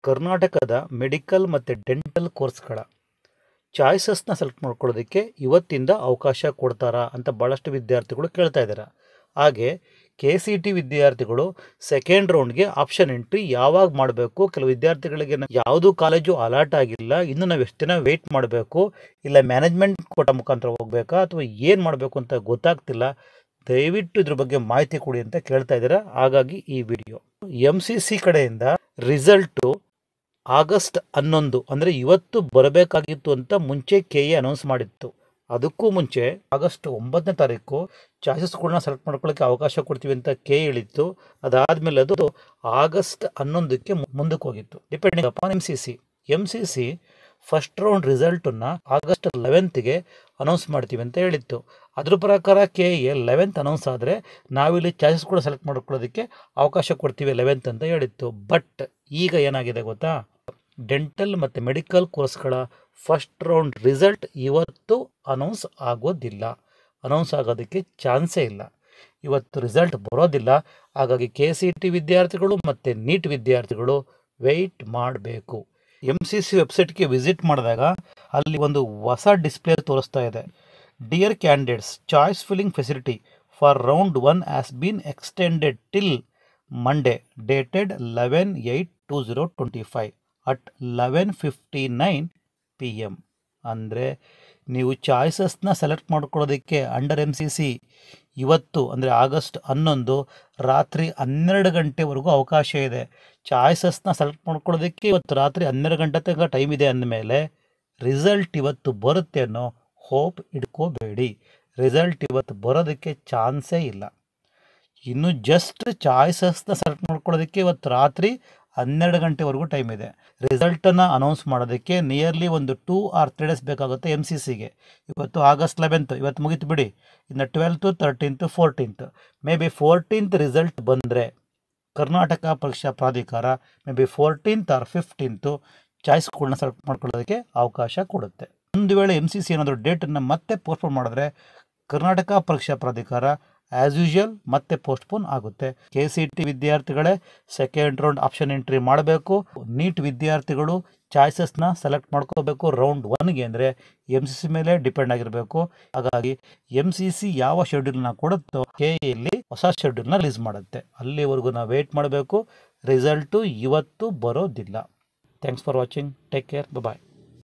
ಕರ್ನಾಟಕದ ಮೆಡಿಕಲ್ ಮತ್ತು ಡೆಂಟಲ್ ಕೋರ್ಸ್ಗಳ ಚಾಯ್ಸಸ್ನ ಸೆಲೆಕ್ಟ್ ಮಾಡ್ಕೊಳ್ಳೋದಕ್ಕೆ ಇವತ್ತಿಂದ ಅವಕಾಶ ಕೊಡ್ತಾರಾ ಅಂತ ಭಾಳಷ್ಟು ವಿದ್ಯಾರ್ಥಿಗಳು ಕೇಳ್ತಾ ಇದ್ದಾರೆ. ಹಾಗೆ KCET ವಿದ್ಯಾರ್ಥಿಗಳು ಸೆಕೆಂಡ್ ರೌಂಡ್ಗೆ ಆಪ್ಷನ್ ಎಂಟ್ರಿ ಯಾವಾಗ ಮಾಡಬೇಕು, ಕೆಲವು ವಿದ್ಯಾರ್ಥಿಗಳಿಗೆ ಯಾವುದು ಕಾಲೇಜು ಅಲಾಟ್ ಆಗಿಲ್ಲ, ಇನ್ನು ನಾವು ಎಷ್ಟು ದಿನ ವೆಯ್ಟ್ ಮಾಡಬೇಕು, ಇಲ್ಲ ಮ್ಯಾನೇಜ್ಮೆಂಟ್ ಕೋಟ ಮುಖಾಂತರ ಹೋಗಬೇಕಾ ಅಥವಾ ಏನು ಮಾಡಬೇಕು ಅಂತ ಗೊತ್ತಾಗ್ತಿಲ್ಲ, ದಯವಿಟ್ಟು ಇದ್ರ ಬಗ್ಗೆ ಮಾಹಿತಿ ಕೊಡಿ ಅಂತ ಕೇಳ್ತಾ ಇದ್ದಾರೆ. ಹಾಗಾಗಿ ಈ ವಿಡಿಯೋ MCC ಕಡೆಯಿಂದ ರಿಸಲ್ಟು ಆಗಸ್ಟ್ 11 ಅಂದರೆ ಇವತ್ತು ಬರಬೇಕಾಗಿತ್ತು ಅಂತ ಮುಂಚೆ KE ಅನೌನ್ಸ್ ಮಾಡಿತ್ತು. ಅದಕ್ಕೂ ಮುಂಚೆ ಆಗಸ್ಟ್ 9ನೇ ತಾರೀಕು ಚಾಯ್ಸಸ್ಗಳನ್ನ ಸೆಲೆಕ್ಟ್ ಮಾಡ್ಕೊಳ್ಳೋಕ್ಕೆ ಅವಕಾಶ ಕೊಡ್ತೀವಿ ಅಂತ KE ಹೇಳಿತ್ತು. ಅದಾದಮೇಲೆ ಅದು ಆಗಸ್ಟ್ 11ಕ್ಕೆ ಮುಂದಕ್ಕೆ ಹೋಗಿತ್ತು, depending upon MCC first round ರಿಸಲ್ಟನ್ನು ಆಗಸ್ಟ್ 11ಗೆ ಅನೌನ್ಸ್ ಮಾಡ್ತೀವಿ ಅಂತ ಹೇಳಿತ್ತು. ಅದ್ರ ಪ್ರಕಾರ KE 11th ಅನೌನ್ಸ್ ಆದರೆ ನಾವಿಲ್ಲಿ ಚಾಯ್ಸಸ್ಗಳು ಸೆಲೆಕ್ಟ್ ಮಾಡ್ಕೊಳ್ಳೋದಕ್ಕೆ ಅವಕಾಶ ಕೊಡ್ತೀವಿ 11th ಅಂತ ಹೇಳಿತ್ತು. ಬಟ್ ಈಗ ಏನಾಗಿದೆ ಗೊತ್ತಾ, ಡೆಂಟಲ್ ಮತ್ತು ಮೆಡಿಕಲ್ ಕೋರ್ಸ್ಗಳ ಫಸ್ಟ್ ರೌಂಡ್ ರಿಸಲ್ಟ್ ಇವತ್ತು ಅನೌನ್ಸ್ ಆಗೋದಿಲ್ಲ, ಅನೌನ್ಸ್ ಆಗೋದಕ್ಕೆ ಚಾನ್ಸೇ ಇಲ್ಲ, ಇವತ್ತು ರಿಸಲ್ಟ್ ಬರೋದಿಲ್ಲ. ಹಾಗಾಗಿ KCET ವಿದ್ಯಾರ್ಥಿಗಳು ಮತ್ತು NEET ವಿದ್ಯಾರ್ಥಿಗಳು ವೆಯ್ಟ್ ಮಾಡಬೇಕು. MCC ವೆಬ್ಸೈಟ್ಗೆ ವಿಸಿಟ್ ಮಾಡಿದಾಗ ಅಲ್ಲಿ ಒಂದು ಹೊಸ ಡಿಸ್ಪ್ಲೇ ತೋರಿಸ್ತಾ ಇದೆ. Dear candidates, choice filling facility for round 1 has been extended till Monday dated 11/8/2025 at 11:59 PM. ಅಂದರೆ ನೀವು ಚಾಯ್ಸಸ್ನ ಸೆಲೆಕ್ಟ್ ಮಾಡ್ಕೊಳ್ಳೋದಕ್ಕೆ ಅಂಡರ್ MCC ಇವತ್ತು ಅಂದರೆ ಆಗಸ್ಟ್ 11 ರಾತ್ರಿ 12 ಗಂಟೆವರೆಗೂ ಅವಕಾಶ ಇದೆ. ಚಾಯ್ಸಸ್ನ ಸೆಲೆಕ್ಟ್ ಮಾಡ್ಕೊಳ್ಳೋದಕ್ಕೆ ಇವತ್ತು ರಾತ್ರಿ 12 ಗಂಟೆ ತನಕ ಟೈಮ್ ಇದೆ ಅಂದಮೇಲೆ ರಿಸಲ್ಟ್ ಇವತ್ತು ಬರುತ್ತೆ ಅನ್ನೋ ಹೋಪ್ ಇಟ್ಕೋಬೇಡಿ. ರಿಸಲ್ಟ್ ಇವತ್ತು ಬರೋದಕ್ಕೆ ಚಾನ್ಸೇ ಇಲ್ಲ. ಇನ್ನು ಜಸ್ಟ್ ಚಾಯ್ಸಸ್ನ ಸೆಲೆಕ್ಟ್ ಮಾಡ್ಕೊಳ್ಳೋದಕ್ಕೆ ಇವತ್ತು ರಾತ್ರಿ 12 ಗಂಟೆವರೆಗೂ ಟೈಮ್ ಇದೆ. ರಿಸಲ್ಟನ್ನು ಅನೌನ್ಸ್ ಮಾಡೋದಕ್ಕೆ ನಿಯರ್ಲಿ ಒಂದು 2 or 3 days ಬೇಕಾಗುತ್ತೆ MCCಗೆ. ಇವತ್ತು ಆಗಸ್ಟ್ 11th, ಇವತ್ತು ಮುಗಿತು ಬಿಡಿ, ಇನ್ನು 12th, 13th, 14th, may be 14th result ಬಂದರೆ ಕರ್ನಾಟಕ ಪರೀಕ್ಷಾ ಪ್ರಾಧಿಕಾರ maybe 14th or 15th ಚಾಯ್ಸ್ಗಳನ್ನ ಸೆಲೆಕ್ಟ್ ಮಾಡ್ಕೊಳ್ಳೋದಕ್ಕೆ ಅವಕಾಶ ಕೊಡುತ್ತೆ. ಒಂದು ವೇಳೆ MCC ಏನಾದರೂ ಡೇಟನ್ನು ಮತ್ತೆ ಪೋಸ್ಟ್ಪೋನ್ ಮಾಡಿದ್ರೆ ಕರ್ನಾಟಕ ಪರೀಕ್ಷಾ ಪ್ರಾಧಿಕಾರ ಆ್ಯಸ್ ಯೂಶುವಲ್ ಮತ್ತೆ ಪೋಸ್ಟ್ಪೋನ್ ಆಗುತ್ತೆ. KCET ವಿದ್ಯಾರ್ಥಿಗಳೇ ಸೆಕೆಂಡ್ ರೌಂಡ್ ಆಪ್ಷನ್ ಎಂಟ್ರಿ ಮಾಡಬೇಕು. NEET ವಿದ್ಯಾರ್ಥಿಗಳು ಚಾಯ್ಸಸ್ನ ಸೆಲೆಕ್ಟ್ ಮಾಡ್ಕೋಬೇಕು ರೌಂಡ್ 1ಗೆ, ಅಂದರೆ MCC ಮೇಲೆ ಡಿಪೆಂಡ್ ಆಗಿರಬೇಕು. ಹಾಗಾಗಿ MCC ಯಾವ ಶೆಡ್ಯೂಲ್ನ ಕೊಡುತ್ತೋ KEಯಲ್ಲಿ ಹೊಸ ಶೆಡ್ಯೂಲ್ನ ರಿಲೀಸ್ ಮಾಡುತ್ತೆ. ಅಲ್ಲಿವರೆಗೂ ನಾವು ವೆಯ್ಟ್ ಮಾಡಬೇಕು. ರಿಸಲ್ಟು ಇವತ್ತು ಬರೋದಿಲ್ಲ. Thanks for watching. Take care. Bye.